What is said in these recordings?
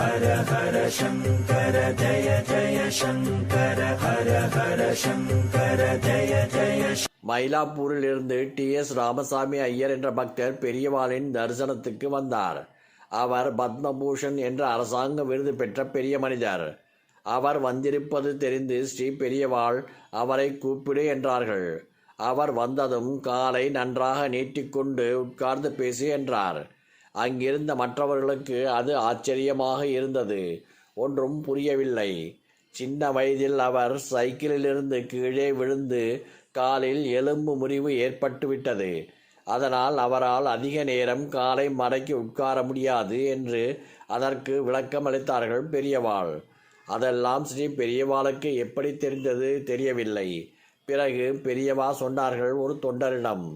ஹர ஹர சங்கர ஜய ஜய சங்கர ஹர ஹர சங்கர ஜய ஜய. மயிலாப்பூரில் இருந்து டி.எஸ். ராமசாமி ஐயர் என்ற பக்தர் பெரியவாளின் தரிசனத்துக்கு வந்தார். அவர் பத்மபூஷன் என்ற அரசாங்க விருது பெற்ற பெரிய மனிதர். அவர் வந்திருப்பது தெரிந்து ஸ்ரீ பெரியவாள் அவரை கூப்பிடு என்றார்கள். அவர் வந்ததும் காலை நன்றாக நீட்டிக்கொண்டு உட்கார்ந்து பேசு என்றார். அங்கிருந்த மற்றவர்களுக்கு அது ஆச்சரியமாக இருந்தது. ஒன்றும் புரியவில்லை. சின்ன வயதில் அவர் சைக்கிளிலிருந்து கீழே விழுந்து காலில் எலும்பு முறிவு ஏற்பட்டுவிட்டது. அதனால் அவரால் அதிக நேரம் காலை மடக்கி உட்கார முடியாது என்று அதற்கு விளக்கமளித்தார்கள் பெரியவாள். அதெல்லாம் ஸ்ரீ பெரியவாளுக்கு எப்படி தெரிந்தது தெரியவில்லை. பிறகு பெரியவா சொன்னார்கள் ஒரு தொண்டரிடம்,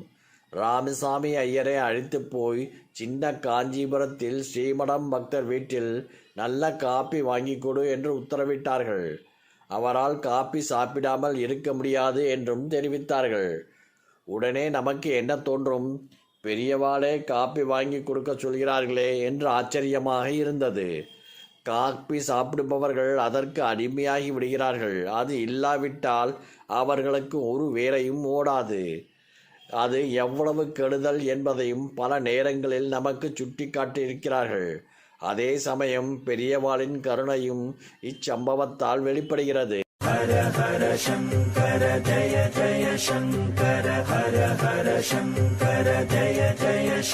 ராமசாமி ஐயரை அழைத்து போய் சின்ன காஞ்சிபுரத்தில் ஸ்ரீமடம் பக்தர் வீட்டில் நல்ல காப்பி வாங்கி கொடு என்று உத்தரவிட்டார்கள். அவரால் காப்பி சாப்பிடாமல் இருக்க முடியாது என்றும் தெரிவித்தார்கள். உடனே நமக்கு என்ன தோன்றும், பெரியவாளே காப்பி வாங்கி கொடுக்க சொல்கிறார்களே என்று ஆச்சரியமாக இருந்தது. காப்பி சாப்பிடுபவர்கள் அதற்கு அடிமையாகி விடுகிறார்கள். அது இல்லாவிட்டால் அவர்களுக்கு ஒரு வேலையும் ஓடாது. அது எவ்வளவு கெடுதல் என்பதையும் பல நேரங்களில் நமக்கு சுட்டி காட்டியிருக்கிறார்கள். அதே சமயம் பெரியவாளின் கருணையும் இச்சம்பவத்தால் வெளிப்படுகிறது. ஹர ஹர சங்கர ஜய ஜய சங்கர ஹர ஹர சங்கர ஜய ஜய.